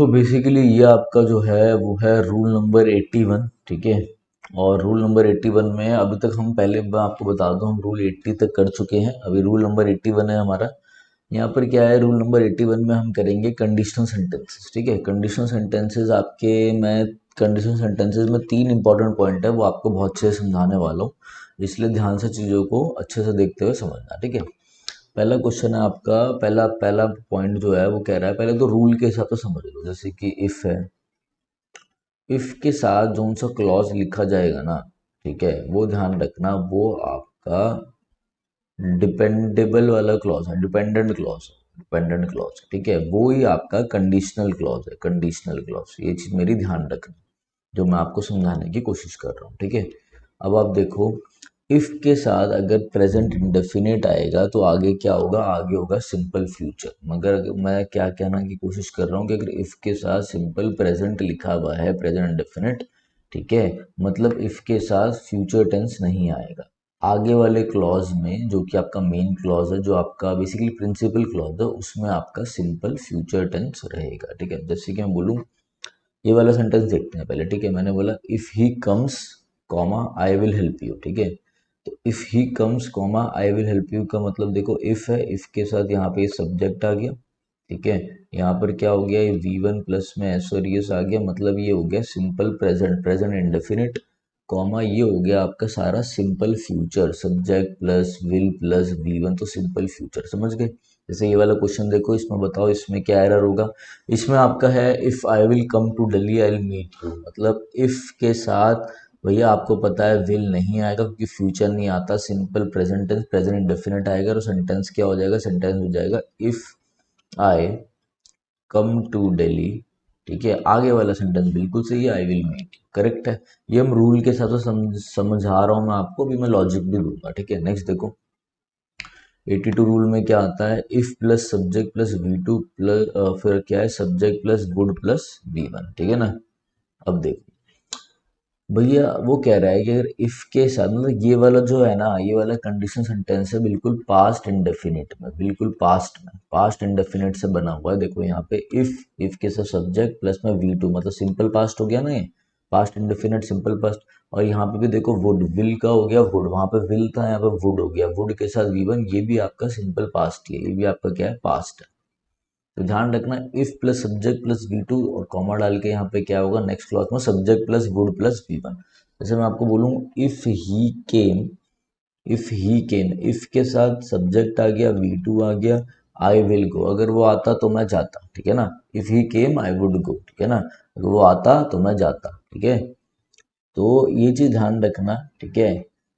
तो बेसिकली ये आपका जो है वो है रूल नंबर 81, ठीक है। और रूल नंबर 81 में अभी तक हम पहले मैं आपको बता दूं हम रूल 80 तक कर चुके हैं, अभी रूल नंबर 81 है हमारा। यहाँ पर क्या है, रूल नंबर 81 में हम करेंगे कंडीशनल सेंटेंसेस, ठीक है। कंडीशनल सेंटेंसेस आपके मैं कंडीशनल सेंटेंसेस में 3 इंपॉर्टेंट पॉइंट है वो आपको बहुत अच्छे से समझाने वाला हूँ, इसलिए ध्यान से चीज़ों को अच्छे से देखते हुए समझना, ठीक है। पहला क्वेश्चन है आपका, पहला पहला पॉइंट जो है वो कह रहा है, पहले तो रूल के हिसाब से समझ लो। जैसे कि इफ है, इफ के साथ जो सा क्लॉज लिखा जाएगा ना, ठीक है, वो ध्यान रखना वो आपका डिपेंडेबल वाला क्लॉज है, डिपेंडेंट क्लॉज है, डिपेंडेंट क्लॉज है, ठीक है। वो ही आपका कंडीशनल क्लॉज है, कंडीशनल क्लॉज। ये चीज मेरी ध्यान रखना, जो मैं आपको समझाने की कोशिश कर रहा हूँ, ठीक है। अब आप देखो, इफ के साथ अगर प्रेजेंट इंडेफिनिट आएगा तो आगे क्या होगा, आगे होगा सिंपल फ्यूचर। मगर मैं क्या कहना की कोशिश कर रहा हूँ कि अगर इफ के साथ सिंपल प्रेजेंट लिखा हुआ है, प्रेजेंट इंडेफिनिट, ठीक है, मतलब इफ के साथ फ्यूचर टेंस नहीं आएगा। आगे वाले क्लॉज में जो कि आपका मेन क्लॉज है, जो आपका बेसिकली प्रिंसिपल क्लॉज है, उसमें आपका सिंपल फ्यूचर टेंस रहेगा, ठीक है। जैसे कि मैं बोलूँ, ये वाला सेंटेंस देखते हैं पहले, ठीक है। मैंने बोला if he comes comma I will help you, ठीक है। तो if he comes comma I will help you का मतलब देखो, इफ है, इफ के साथ यहाँ पे सब्जेक्ट आ गया, ठीक है। यहाँ पर क्या हो गया, ये V1 प्लस में एस और यस आ गया, मतलब ये हो गया simple present, present indefinite, comma ये हो गया आपका सारा simple future, subject plus will plus V1, तो सिंपल फ्यूचर, समझ गए। जैसे ये वाला क्वेश्चन देखो, इसमें बताओ इसमें क्या एरर होगा। इसमें आपका है if I will come to Delhi I will meet you, मतलब इफ के साथ भैया आपको पता है विल नहीं आएगा क्योंकि फ्यूचर नहीं आता, simple present tense, present indefinite आएगा, और सेंटेंस क्या हो जाएगा, सेंटेंस हो जाएगा if I come to Delhi, ठीक है। आगे वाला सेंटेंस बिल्कुल सही है, आई विल मीट, करेक्ट है। ये हम रूल के हिसाब से समझा रहा हूँ मैं आपको, भी मैं लॉजिक भी दूंगा, ठीक है। नेक्स्ट देखो, 82 रूल में क्या आता है, if plus subject plus V2 plus फिर क्या है, subject plus would plus V1, ठीक है ना। अब देखो भैया, वो कह रहा है कि अगर इफ के साथ, मतलब ये वाला जो है ना, ये वाला कंडीशन सेंटेंस है बिल्कुल पास्ट इंडेफिनिट में, बिल्कुल पास्ट में, पास्ट इंडेफिनिट से बना हुआ है। देखो यहाँ पे इफ के साथ सब्जेक्ट प्लस में V2, मतलब सिंपल पास्ट हो गया ना, ये पास्ट इंडेफिनिट सिंपल पास्ट। और यहाँ पे भी देखो वुड, विल का हो गया वुड, वहां पे विल था, यहाँ पे वुड हो गया, वुड के साथ V1, ये भी आपका सिंपल पास्ट ही है, ये भी आपका क्या है, पास्ट है। तो ध्यान रखना, if plus subject plus V2 और कॉमा डाल के यहाँ पे क्या होगा, नेक्स्ट क्लॉज में subject plus would plus V1। जैसे मैं आपको बोलूँ if he came, if he came, if के साथ सब्जेक्ट आ गया, V2 आ गया, आई विल गो, अगर वो आता तो मैं जाता, ठीक है ना। If he came I would go, ठीक है ना, अगर वो आता तो मैं जाता, ठीक है। तो ये चीज ध्यान रखना, ठीक है।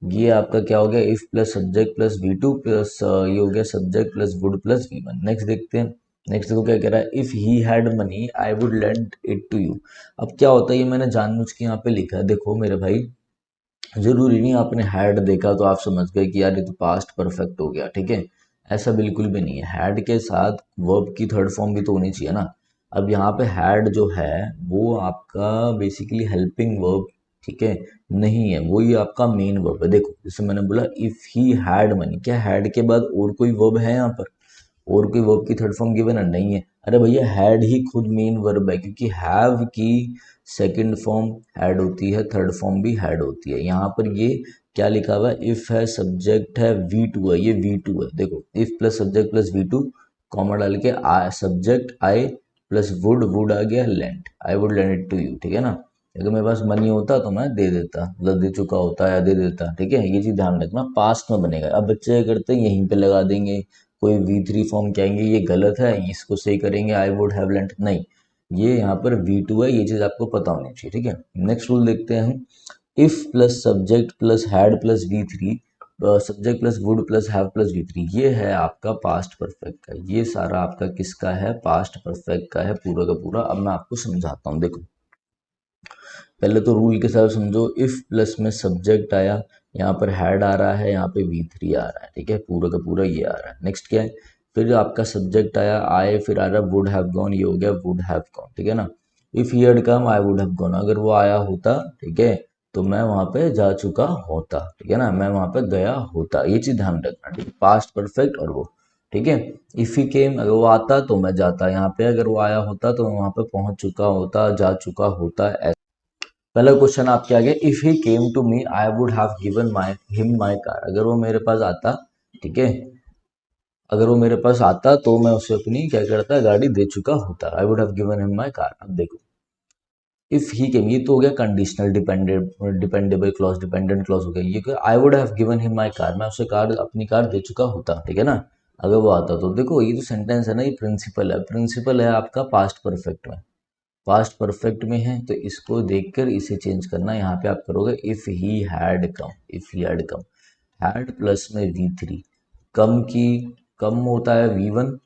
ये आपका क्या हो गया, if plus subject plus V2 plus ये हो गया subject plus would plus V1। Next देखते हैं, नेक्स्ट देखो क्या कह रहा है, if he had money I would lend it to you. अब क्या होता है, ये मैंने जानबूझ के यहाँ पे लिखा है, देखो मेरे भाई, जरूरी नहीं आपने हैड देखा तो आप समझ गए कि यार ये तो पास्ट परफेक्ट हो गया, ठीक है। ऐसा बिल्कुल भी नहीं है, हैड के साथ वर्ब की थर्ड फॉर्म भी तो होनी चाहिए ना। अब यहाँ पे हैड जो है वो आपका बेसिकली हेल्पिंग वर्ब, ठीक है, नहीं है, वो ही आपका मेन वर्ब है। देखो जैसे मैंने बोला इफ ही हैड मनी, क्या हैड के बाद और कोई वर्ब है यहाँ पर, और कोई वर्ब की थर्ड फॉर्म गिवन है, नहीं है। अरे भैया हैड ही खुद मेन वर्ब है, क्योंकि हैव की सेकंड फॉर्म हैड होती है, थर्ड फॉर्म भी हैड होती है। यहाँ पर ये क्या लिखा हुआ है, इफ है, सब्जेक्ट है, V2 है, ये V2 है। देखो if plus subject plus V2, comma डाल के subject I plus would, would आ गया lent, I would lend it to you, ठीक है ना। अगर मेरे पास मनी होता तो मैं दे देता, मतलब दे चुका होता या दे देता, ठीक है। ये चीज ध्यान रखना, पास्ट में बनेगा। अब बच्चे क्या करते हैं, यहीं पे लगा देंगे, कोई V3 फॉर्म कहेंगे, ये गलत है, इसको सही करेंगे, आई वुड हैव लेंट, नहीं, ये यहाँ पर V2 है, ये चीज आपको पता होनी चाहिए, ठीक है। नेक्स्ट रूल देखते हैं हम, if plus subject plus had plus V3, subject plus would plus have plus V3, ये है आपका पास्ट परफेक्ट का, ये सारा आपका किसका है, पास्ट परफेक्ट का है पूरा का पूरा। अब मैं आपको समझाता हूँ, देखो पहले तो रूल के साथ समझो, इफ प्लस में सब्जेक्ट आया, यहाँ पर हैड आ रहा है, यहाँ पे V3 आ रहा है, ठीक है, पूरा का पूरा ये आ रहा है। नेक्स्ट क्या है, फिर आपका सब्जेक्ट आया, आए, फिर आ रहा है वुड हैव गॉन, ये हो गया वुड हैव गॉन, ठीक है ना। If he had come I would have gone, अगर वो आया होता, ठीक है, तो मैं वहां पे जा चुका होता, ठीक है ना, मैं वहां पे गया होता, ये चीज ध्यान रखना, ठीक है, पास्ट परफेक्ट और वो। ठीक है। इफ ही केम, अगर वो आता तो मैं जाता यहाँ पे, अगर वो आया होता तो मैं वहां पे पहुंच चुका होता, जा चुका होता। पहला क्वेश्चन आपके आगे, if he came to me I would have given my him my car, अगर वो मेरे पास आता, ठीक है, अगर वो मेरे पास आता तो मैं उसे अपनी क्या करता, गाड़ी दे चुका होता। आई would have given him my car. अब देखो, इफ ही केम, ये तो हो गया conditional dependable clause, dependent clause हो गया। ये आई would have given him my car, मैं उसे कार, अपनी कार दे चुका होता, ठीक है ना। अगर वो आता तो देखो, ये जो सेंटेंस है ना, ये प्रिंसिपल है, प्रिंसिपल है आपका पास्ट परफेक्ट में, पास्ट परफेक्ट में है तो इसको देखकर इसे चेंज करना। यहाँ पे आप करोगे if he had come, if he had come, had plus में V3, कम की, कम होता है V1,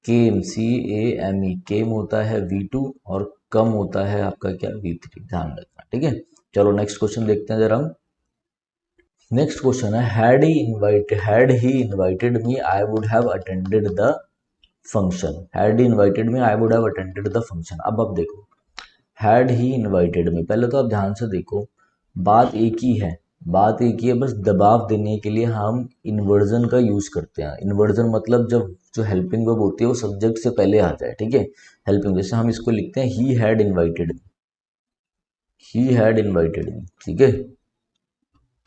केम CAME, केम होता है V2 और कम होता है आपका क्या, V3, ध्यान रखना, ठीक है। चलो नेक्स्ट क्वेश्चन देखते हैं जरा हम। नेक्स्ट क्वेश्चन है, had he invited me I would have attended the function, had he invited me I would have attended the function. अब देखो, हैड ही इनवाइटेड मी, पहले तो आप ध्यान से देखो, बात एक ही है, बात एक ही है, बस दबाव देने के लिए हम इन्वर्जन का यूज करते हैं। इन्वर्जन मतलब जब जो हेल्पिंग वर्ब होती है वो सब्जेक्ट से पहले आ जाए, ठीक है। हेल्पिंग, जैसे हम इसको लिखते हैं he had invited me, he had invited me, ठीक है,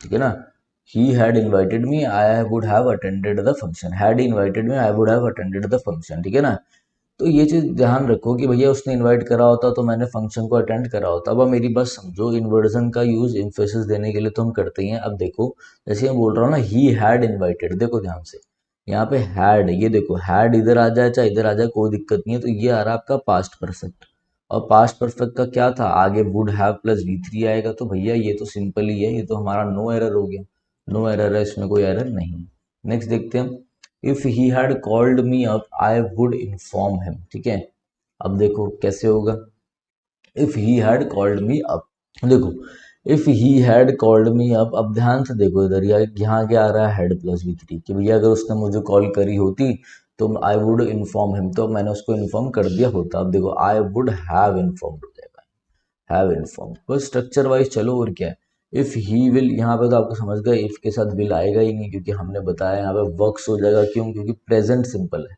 ठीक है ना। He had invited me I would have attended the function, had invited me I would have attended the function, ठीक है ना। तो ये चीज़ ध्यान रखो कि भैया उसने इनवाइट करा होता तो मैंने फंक्शन को अटेंड करा होता। अब मेरी बात समझो, इन्वर्जन का यूज इम्फेसिस देने के लिए तो हम करते ही हैं। अब देखो, जैसे मैं बोल रहा हूँ ना, ही हैड इनवाइटेड, देखो ध्यान से, यहाँ पे हैड, ये देखो हैड इधर आ जाए चाहे इधर आ जाए कोई दिक्कत नहीं है, तो ये आ रहा है आपका पास्ट परफेक्ट। और पास्ट परफेक्ट का क्या था, आगे वुड हैव प्लस V3 आएगा, तो भैया ये तो सिंपल ही है, ये तो हमारा नो एरर हो गया, नो एरर है, इसमें कोई एरर नहीं। नेक्स्ट देखते हैं हम, if he had called me up I would inform him, ठीक है। अब देखो कैसे होगा, if he had called me up, देखो if he had called me up, अब ध्यान से देखो इधर, यहाँ क्या आ रहा है, हेड प्लस V3, कि भैया अगर उसने मुझे कॉल करी होती तो आई वुड इन्फॉर्म हिम, तो मैंने उसको इन्फॉर्म कर दिया होता। अब देखो आई वुड हैव इन्फॉर्म्ड हो जाएगा, हैव इन्फॉर्म, बस स्ट्रक्चर वाइज चलो, और क्या है। इफ ही विल, यहाँ पे तो आपको समझ गए इफ के साथ विल आएगा ही नहीं, क्योंकि हमने बताया यहाँ पे वर्क्स हो जाएगा, क्यों, क्योंकि प्रेजेंट सिंपल है,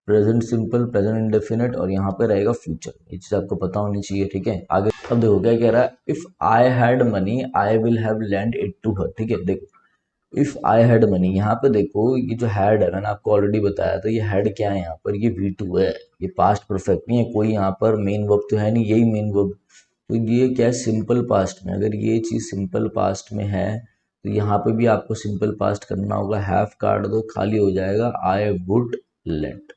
प्रेजेंट सिंपल, प्रेजेंट इंडेफिनिट, और यहाँ पे रहेगा फ्यूचर, ये चीज आपको पता होनी चाहिए, ठीक है। आगे अब देखो क्या कह रहा है, if I had money I will have lend it to her, ठीक है। देखो इफ आई हैड मनी, यहाँ पे देखो ये जो हैड है, मैंने आपको ऑलरेडी बताया था, ये हैड क्या है यहाँ पर, ये V2 है, ये पास्ट परफेक्ट नहीं है, कोई यहाँ पर मेन वर्ब तो है नहीं, यही मेन वर्ब, तो ये क्या है, सिंपल पास्ट में, अगर ये चीज सिंपल पास्ट में है तो यहाँ पे भी आपको सिंपल पास्ट करना होगा, हैव काट दो, खाली हो जाएगा I would lend,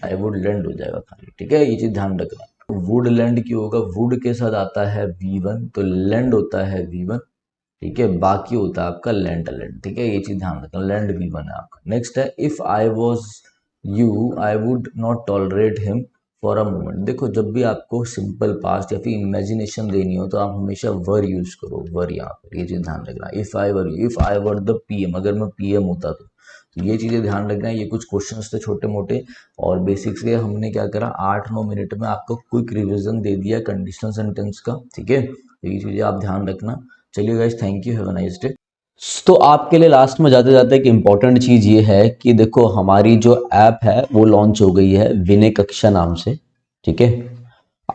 I would lend हो जाएगा खाली, ठीक है, ये चीज ध्यान रखना। वुड लैंड क्यों होगा, वुड के साथ आता है V1 तो लैंड होता है V1, ठीक है, बाकी होता है आपका लैंड, लैंड, ठीक है, ये चीज ध्यान रखना, लैंड V1 है आपका। नेक्स्ट है, if I was you I would not tolerate him for a moment, देखो जब भी आपको सिंपल पास्ट या फिर इमेजिनेशन देनी हो तो आप हमेशा वर यूज करो, वर, यहाँ पर ये चीज ध्यान रखना। If I were you, if I were the PM, अगर मैं PM होता तो ये चीज़ें ध्यान रखना है। ये कुछ क्वेश्चंस थे छोटे मोटे, और बेसिक्स के हमने क्या करा, 8-9 मिनट में आपको क्विक रिवीजन दे दिया कंडीशनल सेंटेंस का, ठीक है, तो ये चीज़ें आप ध्यान रखना। चलिए guys, thank you, have a nice day. तो आपके लिए लास्ट में जाते जाते एक इम्पॉर्टेंट चीज़ ये है कि देखो हमारी जो ऐप है वो लॉन्च हो गई है विनय कक्षा नाम से, ठीक है।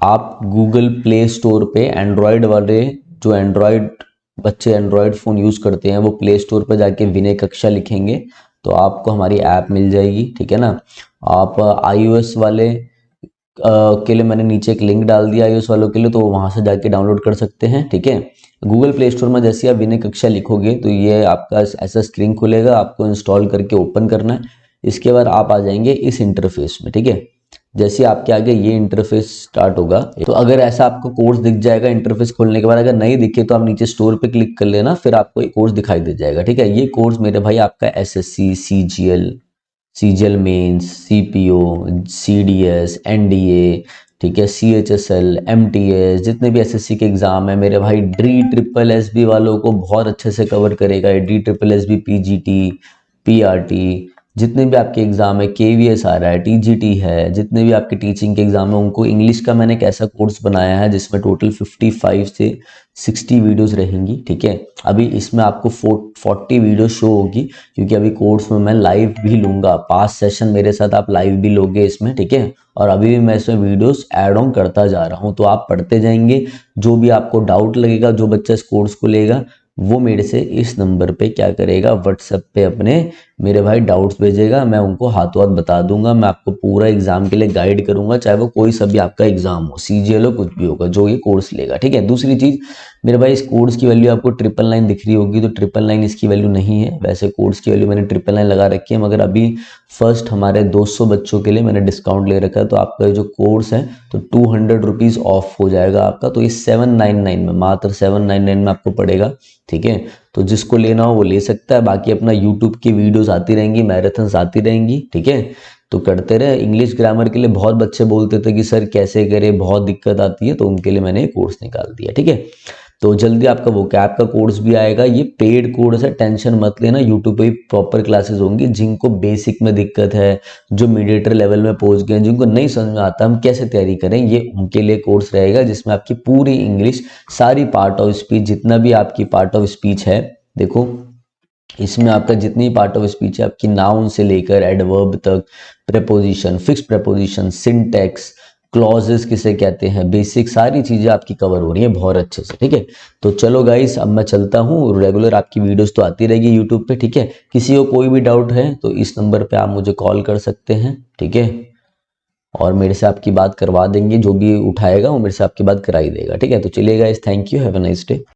आप गूगल प्ले स्टोर पे एंड्रॉयड वाले, जो एंड्रॉयड बच्चे एंड्रॉयड फ़ोन यूज़ करते हैं, वो प्ले स्टोर पर जाके विनय कक्षा लिखेंगे तो आपको हमारी ऐप मिल जाएगी, ठीक है ना। आप iOS वाले के लिए मैंने नीचे एक लिंक डाल दिया, iOS वालों के लिए, तो वहाँ से जाके डाउनलोड कर सकते हैं, ठीक है। गूगल प्ले स्टोर में जैसे आप विनय कक्षा लिखोगे तो ये आपका ऐसा स्क्रीन खुलेगा, आपको इंस्टॉल करके ओपन करना है। इसके बाद आप आ जाएंगे इस इंटरफेस में, ठीक है। जैसे आपके आगे ये इंटरफेस स्टार्ट होगा, तो अगर ऐसा आपको कोर्स दिख जाएगा इंटरफेस खोलने के बाद, अगर नहीं दिखे तो आप नीचे स्टोर पे क्लिक कर लेना, फिर आपको एक कोर्स दिखाई दे जाएगा, ठीक है। ये कोर्स मेरे भाई आपका SSC CGL mains, CPO, CDS, NDA, ठीक है, CHSL, MTS, जितने भी SSC के एग्जाम है मेरे भाई, DSSB वालों को बहुत अच्छे से कवर करेगा, DSSB, PGT, PRT, जितने भी आपके एग्ज़ाम है, KVS आ रहा है, TGT है, जितने भी आपके टीचिंग के एग्ज़ाम है, उनको इंग्लिश का मैंने एक ऐसा कोर्स बनाया है जिसमें टोटल 55 से 60 वीडियोस रहेंगी, ठीक है। अभी इसमें आपको 40 वीडियो शो होगी, क्योंकि अभी कोर्स में मैं लाइव भी लूँगा, 5 सेशन मेरे साथ आप लाइव भी लोगे इसमें, ठीक है। और अभी भी मैं इसमें वीडियोस ऐड ऑन करता जा रहा हूँ, तो आप पढ़ते जाएंगे। जो भी आपको डाउट लगेगा, जो बच्चा इस कोर्स को लेगा, वो मेरे से इस नंबर पे क्या करेगा, व्हाट्सएप पे अपने मेरे भाई डाउट्स भेजेगा, मैं उनको हाथों हाथ बता दूंगा। मैं आपको पूरा एग्जाम के लिए गाइड करूंगा, चाहे वो कोई सा भी आपका एग्जाम हो, CGL हो, कुछ भी होगा, जो ये कोर्स लेगा, ठीक है। दूसरी चीज मेरे भाई, इस कोर्स की वैल्यू आपको 999 दिख रही होगी, तो 999 इसकी वैल्यू नहीं है। वैसे कोर्स की वैल्यू मैंने 999 लगा रखी है, मगर अभी फर्स्ट हमारे 200 बच्चों के लिए मैंने डिस्काउंट ले रखा है, तो आपका जो कोर्स है तो 200 रुपीज़ ऑफ हो जाएगा आपका। तो ये 799 में, मात्र 799 में आपको पड़ेगा, ठीक है। तो जिसको लेना हो वो ले सकता है। बाकी अपना यूट्यूब की वीडियोस आती रहेंगी, मैराथन्स आती रहेंगी, ठीक है। तो करते रहे। इंग्लिश ग्रामर के लिए बहुत बच्चे बोलते थे कि सर कैसे करें, बहुत दिक्कत आती है, तो उनके लिए मैंने कोर्स निकाल दिया, ठीक है। तो जल्दी आपका वोकैब का कोर्स भी आएगा। ये पेड कोर्स है, टेंशन मत लेना। यूट्यूब पे प्रॉपर क्लासेस होंगी। जिनको बेसिक में दिक्कत है, जो मीडिएटर लेवल में पहुंच गए, जिनको नहीं समझ में आता हम कैसे तैयारी करें, ये उनके लिए कोर्स रहेगा, जिसमें आपकी पूरी इंग्लिश, सारी पार्ट ऑफ स्पीच, जितना भी आपकी पार्ट ऑफ स्पीच है, देखो इसमें आपका जितनी पार्ट ऑफ स्पीच है, आपकी नाउन से लेकर एडवर्ब तक, preposition, fix preposition, syntax, clauses किसे कहते हैं, बेसिक सारी चीजें आपकी कवर हो रही हैं बहुत अच्छे से, ठीक है। तो चलो गाइस, अब मैं चलता हूँ। रेगुलर आपकी वीडियोस तो आती रहेगी यूट्यूब पे, ठीक है। किसी को कोई भी डाउट है तो इस नंबर पे आप मुझे कॉल कर सकते हैं, ठीक है। और मेरे से आपकी बात करवा देंगे, जो भी उठाएगा वो मेरे से आपकी बात करा ही देगा, ठीक है। तो चलिए guys, thank you, have a nice day.